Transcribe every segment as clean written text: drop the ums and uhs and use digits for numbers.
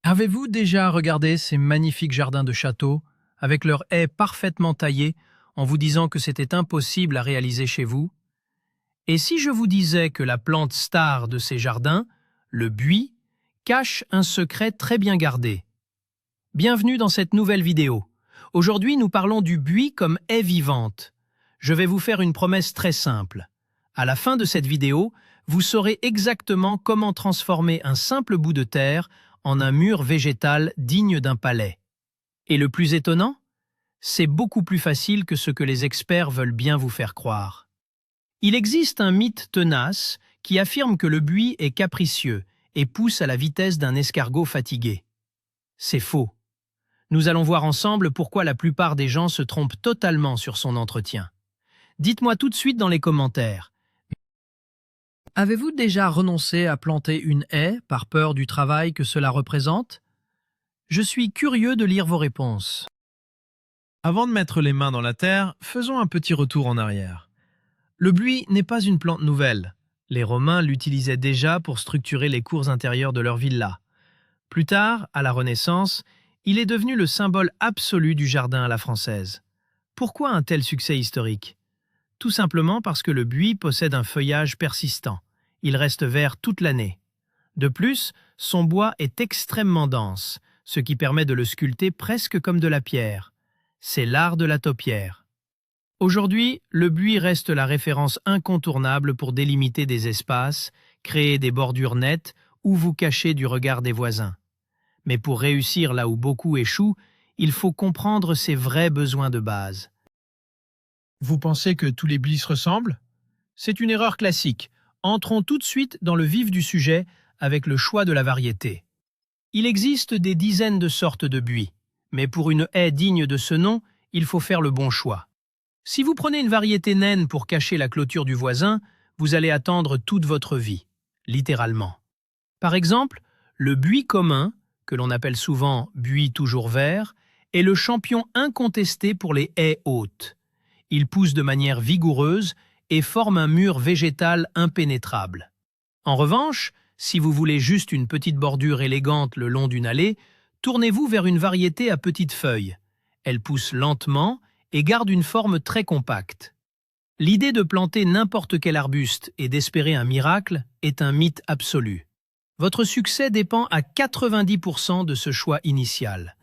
Avez-vous déjà regardé ces magnifiques jardins de château, avec leurs haies parfaitement taillées, en vous disant que c'était impossible à réaliser chez vous? Et si je vous disais que la plante star de ces jardins, le buis, cache un secret très bien gardé? Bienvenue dans cette nouvelle vidéo. Aujourd'hui, nous parlons du buis comme haie vivante. Je vais vous faire une promesse très simple. À la fin de cette vidéo, vous saurez exactement comment transformer un simple bout de terre en un mur végétal digne d'un palais. Et le plus étonnant, c'est beaucoup plus facile que ce que les experts veulent bien vous faire croire. Il existe un mythe tenace qui affirme que le buis est capricieux et pousse à la vitesse d'un escargot fatigué. C'est faux. Nous allons voir ensemble pourquoi la plupart des gens se trompent totalement sur son entretien. Dites-moi tout de suite dans les commentaires. Avez-vous déjà renoncé à planter une haie par peur du travail que cela représente? Je suis curieux de lire vos réponses. Avant de mettre les mains dans la terre, faisons un petit retour en arrière. Le buis n'est pas une plante nouvelle. Les Romains l'utilisaient déjà pour structurer les cours intérieures de leurs villas. Plus tard, à la Renaissance, il est devenu le symbole absolu du jardin à la française. Pourquoi un tel succès historique? Tout simplement parce que le buis possède un feuillage persistant. Il reste vert toute l'année. De plus, son bois est extrêmement dense, ce qui permet de le sculpter presque comme de la pierre. C'est l'art de la taupière. Aujourd'hui, le buis reste la référence incontournable pour délimiter des espaces, créer des bordures nettes ou vous cacher du regard des voisins. Mais pour réussir là où beaucoup échouent, il faut comprendre ses vrais besoins de base. Vous pensez que tous les buis se ressemblent? C'est une erreur classique. Entrons tout de suite dans le vif du sujet avec le choix de la variété. Il existe des dizaines de sortes de buis, mais pour une haie digne de ce nom, il faut faire le bon choix. Si vous prenez une variété naine pour cacher la clôture du voisin, vous allez attendre toute votre vie, littéralement. Par exemple, le buis commun, que l'on appelle souvent buis toujours vert, est le champion incontesté pour les haies hautes. Il pousse de manière vigoureuse et forme un mur végétal impénétrable. En revanche, si vous voulez juste une petite bordure élégante le long d'une allée, tournez-vous vers une variété à petites feuilles. Elle pousse lentement et garde une forme très compacte. L'idée de planter n'importe quel arbuste et d'espérer un miracle est un mythe absolu. Votre succès dépend à 90% de ce choix initial.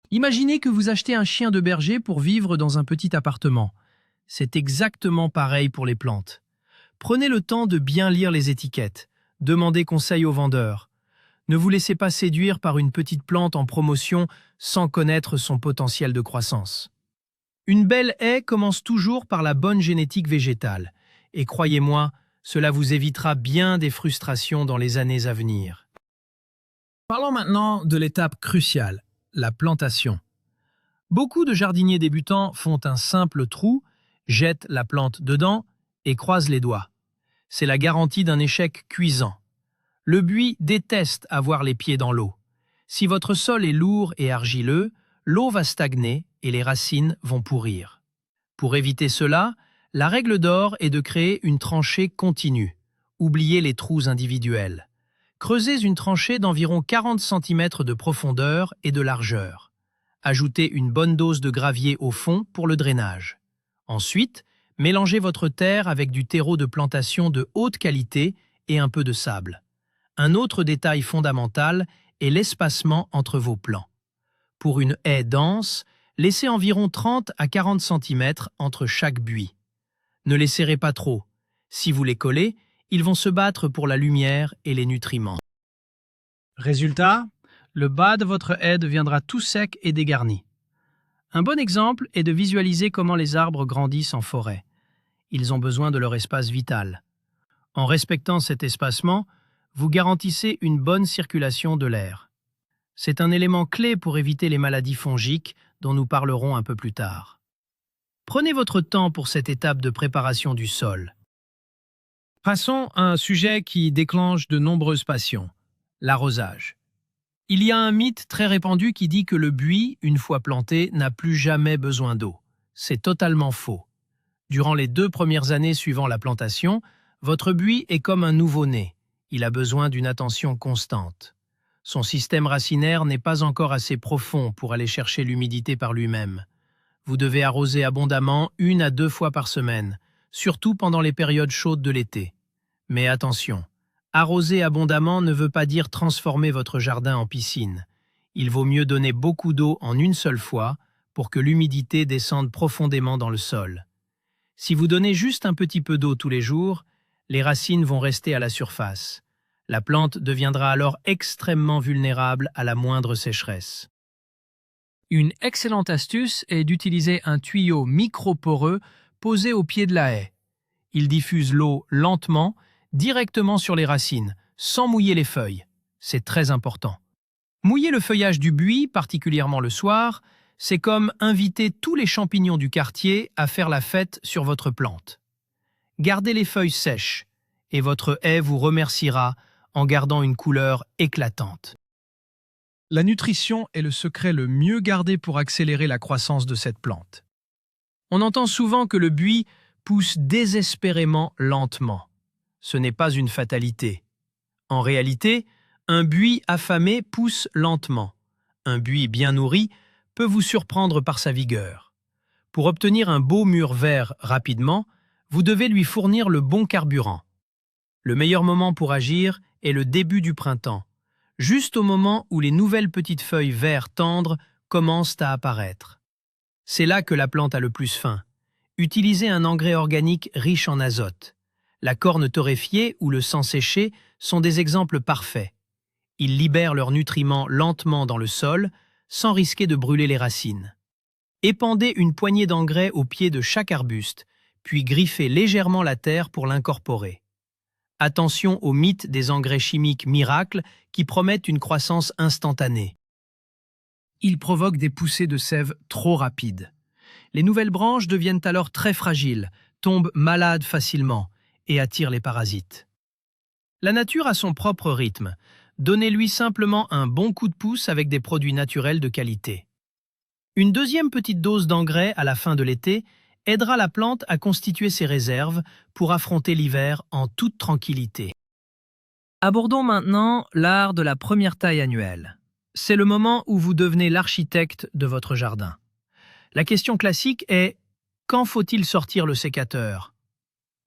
Imaginez que vous achetez un chien de berger pour vivre dans un petit appartement. C'est exactement pareil pour les plantes. Prenez le temps de bien lire les étiquettes. Demandez conseil aux vendeurs. Ne vous laissez pas séduire par une petite plante en promotion sans connaître son potentiel de croissance. Une belle haie commence toujours par la bonne génétique végétale. Et croyez-moi, cela vous évitera bien des frustrations dans les années à venir. Parlons maintenant de l'étape cruciale, la plantation. Beaucoup de jardiniers débutants font un simple trou, jettent la plante dedans et croisent les doigts. C'est la garantie d'un échec cuisant. Le buis déteste avoir les pieds dans l'eau. Si votre sol est lourd et argileux, l'eau va stagner et les racines vont pourrir. Pour éviter cela, la règle d'or est de créer une tranchée continue. Oubliez les trous individuels. Creusez une tranchée d'environ 40 cm de profondeur et de largeur. Ajoutez une bonne dose de gravier au fond pour le drainage. Ensuite, mélangez votre terre avec du terreau de plantation de haute qualité et un peu de sable. Un autre détail fondamental est l'espacement entre vos plants. Pour une haie dense, laissez environ 30 à 40 cm entre chaque buis. Ne les serrez pas trop. Si vous les collez, ils vont se battre pour la lumière et les nutriments. Résultat, le bas de votre haie deviendra tout sec et dégarni. Un bon exemple est de visualiser comment les arbres grandissent en forêt. Ils ont besoin de leur espace vital. En respectant cet espacement, vous garantissez une bonne circulation de l'air. C'est un élément clé pour éviter les maladies fongiques dont nous parlerons un peu plus tard. Prenez votre temps pour cette étape de préparation du sol. Passons à un sujet qui déclenche de nombreuses passions, l'arrosage. Il y a un mythe très répandu qui dit que le buis, une fois planté, n'a plus jamais besoin d'eau. C'est totalement faux. Durant les 2 premières années suivant la plantation, votre buis est comme un nouveau-né. Il a besoin d'une attention constante. Son système racinaire n'est pas encore assez profond pour aller chercher l'humidité par lui-même. Vous devez arroser abondamment 1 à 2 fois par semaine, surtout pendant les périodes chaudes de l'été. Mais attention, arroser abondamment ne veut pas dire transformer votre jardin en piscine. Il vaut mieux donner beaucoup d'eau en une seule fois pour que l'humidité descende profondément dans le sol. Si vous donnez juste un petit peu d'eau tous les jours, les racines vont rester à la surface. La plante deviendra alors extrêmement vulnérable à la moindre sécheresse. Une excellente astuce est d'utiliser un tuyau microporeux posé au pied de la haie. Il diffuse l'eau lentement, directement sur les racines, sans mouiller les feuilles. C'est très important. Mouiller le feuillage du buis, particulièrement le soir, c'est comme inviter tous les champignons du quartier à faire la fête sur votre plante. Gardez les feuilles sèches, et votre haie vous remerciera en gardant une couleur éclatante. La nutrition est le secret le mieux gardé pour accélérer la croissance de cette plante. On entend souvent que le buis pousse désespérément lentement. Ce n'est pas une fatalité. En réalité, un buis affamé pousse lentement. Un buis bien nourri peut vous surprendre par sa vigueur. Pour obtenir un beau mur vert rapidement, vous devez lui fournir le bon carburant. Le meilleur moment pour agir est le début du printemps, juste au moment où les nouvelles petites feuilles vert tendres commencent à apparaître. C'est là que la plante a le plus faim. Utilisez un engrais organique riche en azote. La corne torréfiée ou le sang séché sont des exemples parfaits. Ils libèrent leurs nutriments lentement dans le sol, sans risquer de brûler les racines. Épandez une poignée d'engrais au pied de chaque arbuste, puis griffez légèrement la terre pour l'incorporer. Attention au mythe des engrais chimiques miracles qui promettent une croissance instantanée. Ils provoquent des poussées de sève trop rapides. Les nouvelles branches deviennent alors très fragiles, tombent malades facilement et attirent les parasites. La nature a son propre rythme. Donnez-lui simplement un bon coup de pouce avec des produits naturels de qualité. Une deuxième petite dose d'engrais à la fin de l'été aidera la plante à constituer ses réserves pour affronter l'hiver en toute tranquillité. Abordons maintenant l'art de la première taille annuelle. C'est le moment où vous devenez l'architecte de votre jardin. La question classique est « Quand faut-il sortir le sécateur ?»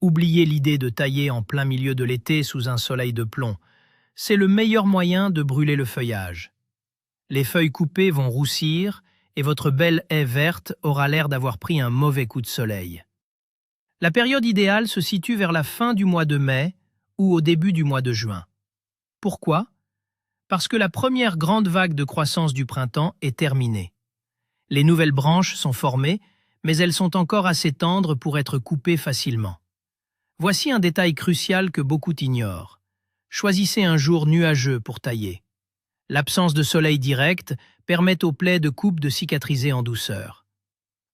Oubliez l'idée de tailler en plein milieu de l'été sous un soleil de plomb. C'est le meilleur moyen de brûler le feuillage. Les feuilles coupées vont roussir et votre belle haie verte aura l'air d'avoir pris un mauvais coup de soleil. La période idéale se situe vers la fin du mois de mai ou au début du mois de juin. Pourquoi? Parce que la première grande vague de croissance du printemps est terminée. Les nouvelles branches sont formées, mais elles sont encore assez tendres pour être coupées facilement. Voici un détail crucial que beaucoup ignorent. Choisissez un jour nuageux pour tailler. L'absence de soleil direct permet aux plaies de coupe de cicatriser en douceur.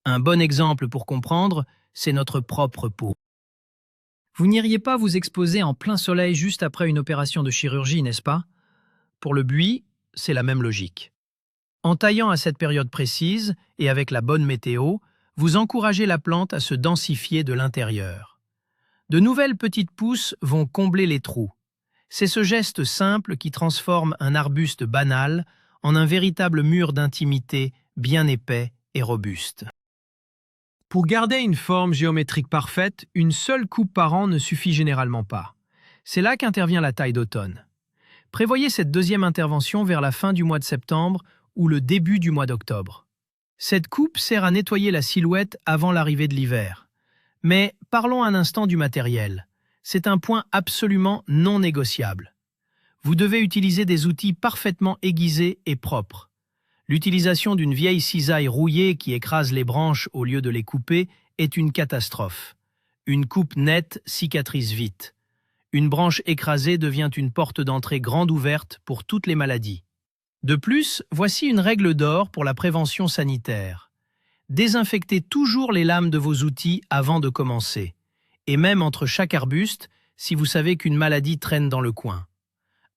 Un bon exemple pour comprendre, c'est notre propre peau. Vous n'iriez pas vous exposer en plein soleil juste après une opération de chirurgie, n'est-ce pas? Pour le buis, c'est la même logique. En taillant à cette période précise et avec la bonne météo, vous encouragez la plante à se densifier de l'intérieur. De nouvelles petites pousses vont combler les trous. C'est ce geste simple qui transforme un arbuste banal en un véritable mur d'intimité bien épais et robuste. Pour garder une forme géométrique parfaite, une seule coupe par an ne suffit généralement pas. C'est là qu'intervient la taille d'automne. Prévoyez cette deuxième intervention vers la fin du mois de septembre ou le début du mois d'octobre. Cette coupe sert à nettoyer la silhouette avant l'arrivée de l'hiver. Mais parlons un instant du matériel. C'est un point absolument non négociable. Vous devez utiliser des outils parfaitement aiguisés et propres. L'utilisation d'une vieille cisaille rouillée qui écrase les branches au lieu de les couper est une catastrophe. Une coupe nette cicatrise vite. Une branche écrasée devient une porte d'entrée grande ouverte pour toutes les maladies. De plus, voici une règle d'or pour la prévention sanitaire. Désinfectez toujours les lames de vos outils avant de commencer. Et même entre chaque arbuste, si vous savez qu'une maladie traîne dans le coin.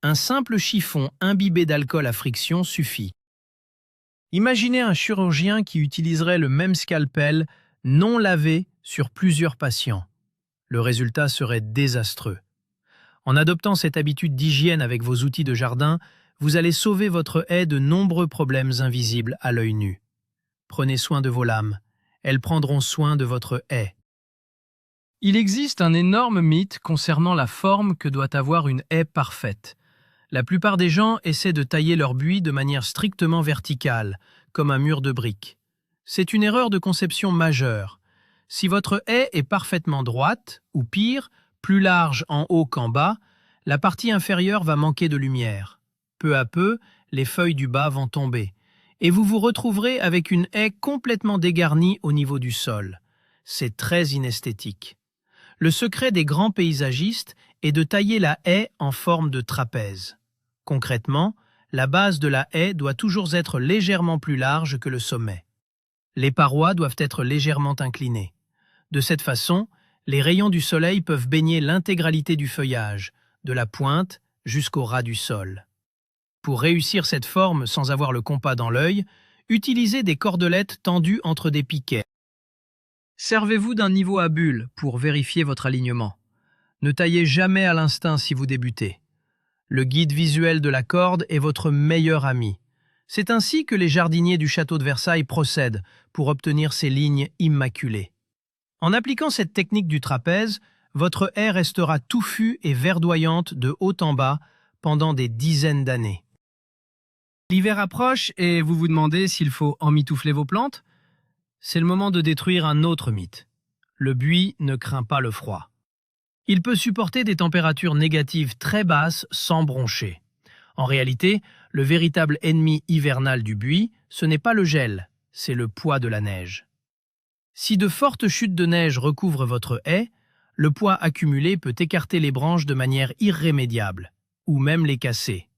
Un simple chiffon imbibé d'alcool à friction suffit. Imaginez un chirurgien qui utiliserait le même scalpel non lavé sur plusieurs patients. Le résultat serait désastreux. En adoptant cette habitude d'hygiène avec vos outils de jardin, vous allez sauver votre haie de nombreux problèmes invisibles à l'œil nu. Prenez soin de vos lames, elles prendront soin de votre haie. Il existe un énorme mythe concernant la forme que doit avoir une haie parfaite. La plupart des gens essaient de tailler leur buis de manière strictement verticale, comme un mur de briques. C'est une erreur de conception majeure. Si votre haie est parfaitement droite, ou pire, plus large en haut qu'en bas, la partie inférieure va manquer de lumière. Peu à peu, les feuilles du bas vont tomber, et vous vous retrouverez avec une haie complètement dégarnie au niveau du sol. C'est très inesthétique. Le secret des grands paysagistes est de tailler la haie en forme de trapèze. Concrètement, la base de la haie doit toujours être légèrement plus large que le sommet. Les parois doivent être légèrement inclinées. De cette façon, les rayons du soleil peuvent baigner l'intégralité du feuillage, de la pointe jusqu'au ras du sol. Pour réussir cette forme sans avoir le compas dans l'œil, utilisez des cordelettes tendues entre des piquets. Servez-vous d'un niveau à bulles pour vérifier votre alignement. Ne taillez jamais à l'instinct si vous débutez. Le guide visuel de la corde est votre meilleur ami. C'est ainsi que les jardiniers du château de Versailles procèdent pour obtenir ces lignes immaculées. En appliquant cette technique du trapèze, votre haie restera touffue et verdoyante de haut en bas pendant des dizaines d'années. L'hiver approche et vous vous demandez s'il faut emmitoufler vos plantes? C'est le moment de détruire un autre mythe. Le buis ne craint pas le froid. Il peut supporter des températures négatives très basses sans broncher. En réalité, le véritable ennemi hivernal du buis, ce n'est pas le gel, c'est le poids de la neige. Si de fortes chutes de neige recouvrent votre haie, le poids accumulé peut écarter les branches de manière irrémédiable, ou même les casser.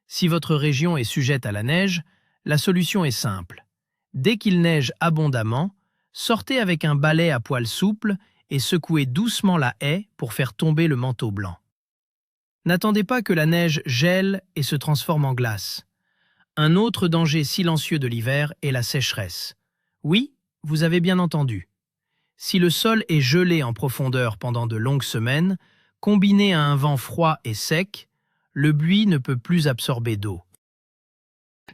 Si votre région est sujette à la neige, la solution est simple. Dès qu'il neige abondamment, sortez avec un balai à poils souples et secouez doucement la haie pour faire tomber le manteau blanc. N'attendez pas que la neige gèle et se transforme en glace. Un autre danger silencieux de l'hiver est la sécheresse. Oui, vous avez bien entendu. Si le sol est gelé en profondeur pendant de longues semaines, combiné à un vent froid et sec, le buis ne peut plus absorber d'eau.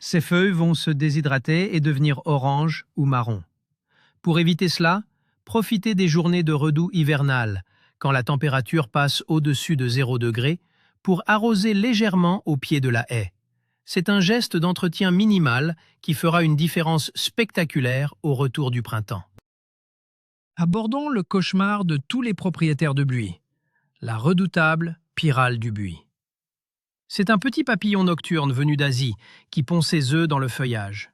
Ses feuilles vont se déshydrater et devenir orange ou marron. Pour éviter cela, profitez des journées de redoux hivernales, quand la température passe au-dessus de 0 degré, pour arroser légèrement au pied de la haie. C'est un geste d'entretien minimal qui fera une différence spectaculaire au retour du printemps. Abordons le cauchemar de tous les propriétaires de buis, la redoutable pyrale du buis. C'est un petit papillon nocturne venu d'Asie qui pond ses œufs dans le feuillage.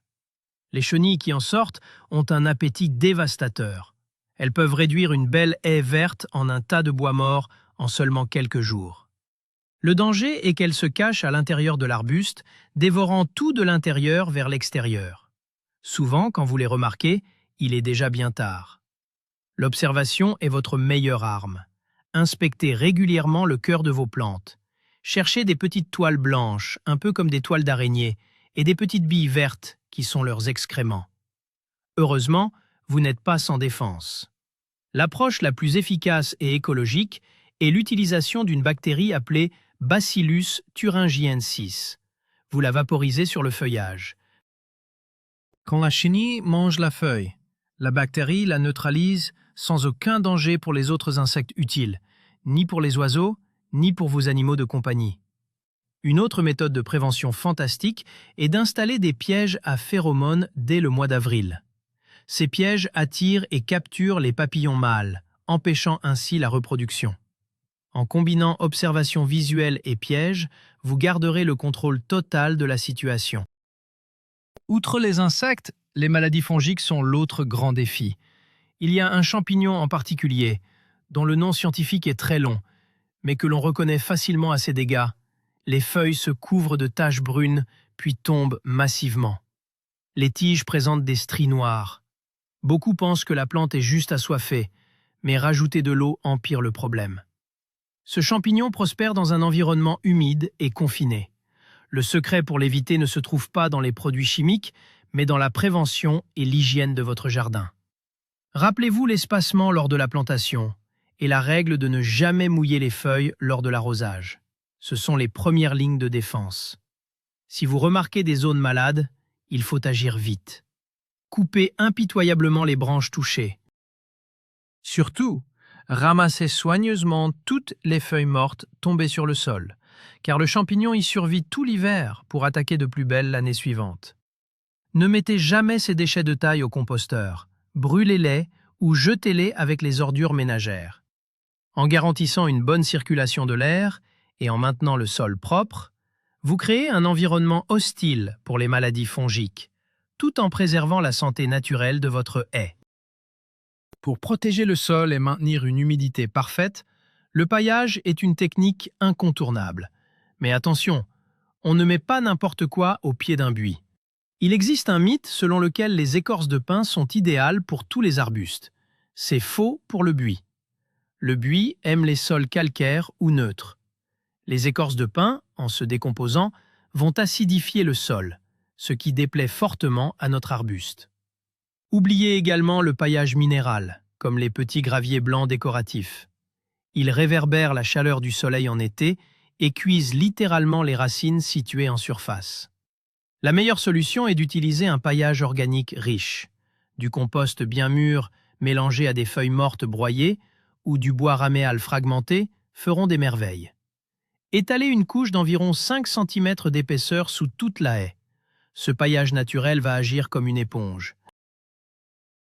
Les chenilles qui en sortent ont un appétit dévastateur. Elles peuvent réduire une belle haie verte en un tas de bois mort en seulement quelques jours. Le danger est qu'elles se cachent à l'intérieur de l'arbuste, dévorant tout de l'intérieur vers l'extérieur. Souvent, quand vous les remarquez, il est déjà bien tard. L'observation est votre meilleure arme. Inspectez régulièrement le cœur de vos plantes. Cherchez des petites toiles blanches, un peu comme des toiles d'araignée, et des petites billes vertes qui sont leurs excréments. Heureusement, vous n'êtes pas sans défense. L'approche la plus efficace et écologique est l'utilisation d'une bactérie appelée Bacillus thuringiensis. Vous la vaporisez sur le feuillage. Quand la chenille mange la feuille, la bactérie la neutralise sans aucun danger pour les autres insectes utiles, ni pour les oiseaux, ni pour vos animaux de compagnie. Une autre méthode de prévention fantastique est d'installer des pièges à phéromones dès le mois d'avril. Ces pièges attirent et capturent les papillons mâles, empêchant ainsi la reproduction. En combinant observation visuelle et pièges, vous garderez le contrôle total de la situation. Outre les insectes, les maladies fongiques sont l'autre grand défi. Il y a un champignon en particulier, dont le nom scientifique est très long, mais que l'on reconnaît facilement à ses dégâts. Les feuilles se couvrent de taches brunes, puis tombent massivement. Les tiges présentent des stries noires. Beaucoup pensent que la plante est juste assoiffée, mais rajouter de l'eau empire le problème. Ce champignon prospère dans un environnement humide et confiné. Le secret pour l'éviter ne se trouve pas dans les produits chimiques, mais dans la prévention et l'hygiène de votre jardin. Rappelez-vous l'espacement lors de la plantation et la règle de ne jamais mouiller les feuilles lors de l'arrosage. Ce sont les premières lignes de défense. Si vous remarquez des zones malades, il faut agir vite. Coupez impitoyablement les branches touchées. Surtout, ramassez soigneusement toutes les feuilles mortes tombées sur le sol, car le champignon y survit tout l'hiver pour attaquer de plus belle l'année suivante. Ne mettez jamais ces déchets de taille au composteur, brûlez-les ou jetez-les avec les ordures ménagères. En garantissant une bonne circulation de l'air et en maintenant le sol propre, vous créez un environnement hostile pour les maladies fongiques, tout en préservant la santé naturelle de votre haie. Pour protéger le sol et maintenir une humidité parfaite, le paillage est une technique incontournable. Mais attention, on ne met pas n'importe quoi au pied d'un buis. Il existe un mythe selon lequel les écorces de pin sont idéales pour tous les arbustes. C'est faux pour le buis. Le buis aime les sols calcaires ou neutres. Les écorces de pin, en se décomposant, vont acidifier le sol, ce qui déplaît fortement à notre arbuste. Oubliez également le paillage minéral, comme les petits graviers blancs décoratifs. Ils réverbèrent la chaleur du soleil en été et cuisent littéralement les racines situées en surface. La meilleure solution est d'utiliser un paillage organique riche, du compost bien mûr mélangé à des feuilles mortes broyées ou du bois raméal fragmenté feront des merveilles. Étalez une couche d'environ 5 cm d'épaisseur sous toute la haie. Ce paillage naturel va agir comme une éponge.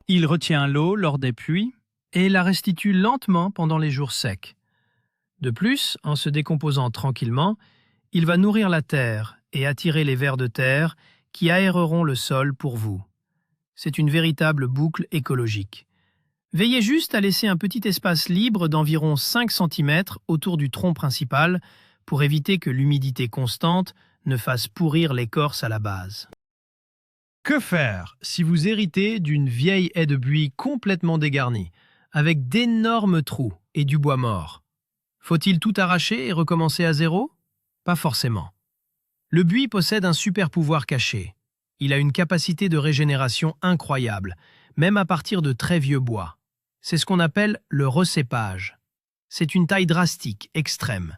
Il retient l'eau lors des pluies et la restitue lentement pendant les jours secs. De plus, en se décomposant tranquillement, il va nourrir la terre et attirer les vers de terre qui aéreront le sol pour vous. C'est une véritable boucle écologique. Veillez juste à laisser un petit espace libre d'environ 5 cm autour du tronc principal pour éviter que l'humidité constante ne fasse pourrir l'écorce à la base. Que faire si vous héritez d'une vieille haie de buis complètement dégarnie, avec d'énormes trous et du bois mort? Faut-il tout arracher et recommencer à zéro? Pas forcément. Le buis possède un super pouvoir caché. Il a une capacité de régénération incroyable, même à partir de très vieux bois. C'est ce qu'on appelle le recépage. C'est une taille drastique, extrême.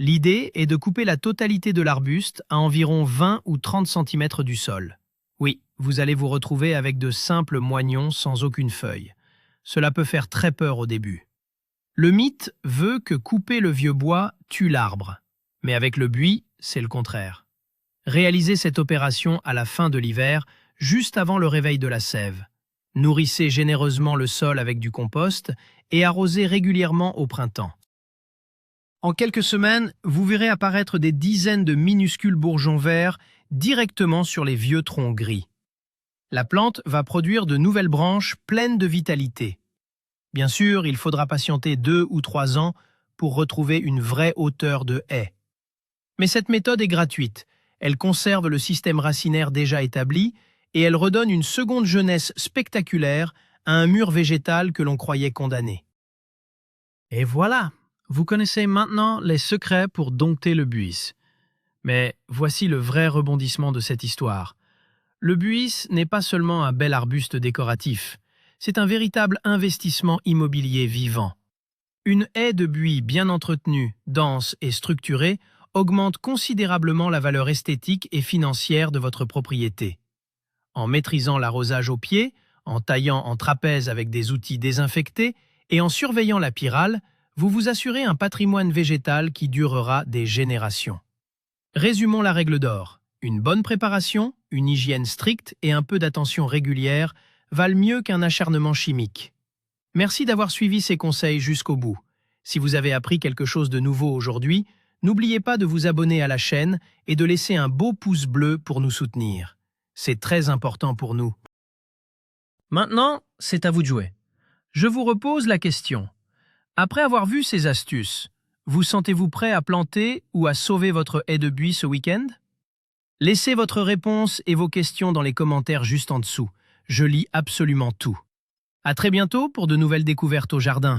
L'idée est de couper la totalité de l'arbuste à environ 20 ou 30 cm du sol. Oui, vous allez vous retrouver avec de simples moignons sans aucune feuille. Cela peut faire très peur au début. Le mythe veut que couper le vieux bois tue l'arbre. Mais avec le buis, c'est le contraire. Réalisez cette opération à la fin de l'hiver, juste avant le réveil de la sève. Nourrissez généreusement le sol avec du compost et arrosez régulièrement au printemps. En quelques semaines, vous verrez apparaître des dizaines de minuscules bourgeons verts directement sur les vieux troncs gris. La plante va produire de nouvelles branches pleines de vitalité. Bien sûr, il faudra patienter 2 ou 3 ans pour retrouver une vraie hauteur de haie. Mais cette méthode est gratuite. Elle conserve le système racinaire déjà établi et elle redonne une seconde jeunesse spectaculaire à un mur végétal que l'on croyait condamné. Et voilà, vous connaissez maintenant les secrets pour dompter le buis. Mais voici le vrai rebondissement de cette histoire. Le buis n'est pas seulement un bel arbuste décoratif, c'est un véritable investissement immobilier vivant. Une haie de buis bien entretenue, dense et structurée augmente considérablement la valeur esthétique et financière de votre propriété. En maîtrisant l'arrosage au pied, en taillant en trapèze avec des outils désinfectés et en surveillant la pyrale, vous vous assurez un patrimoine végétal qui durera des générations. Résumons la règle d'or. Une bonne préparation, une hygiène stricte et un peu d'attention régulière valent mieux qu'un acharnement chimique. Merci d'avoir suivi ces conseils jusqu'au bout. Si vous avez appris quelque chose de nouveau aujourd'hui, n'oubliez pas de vous abonner à la chaîne et de laisser un beau pouce bleu pour nous soutenir. C'est très important pour nous. Maintenant, c'est à vous de jouer. Je vous repose la question. Après avoir vu ces astuces, vous sentez-vous prêt à planter ou à sauver votre haie de buis ce week-end? Laissez votre réponse et vos questions dans les commentaires juste en dessous. Je lis absolument tout. À très bientôt pour de nouvelles découvertes au jardin.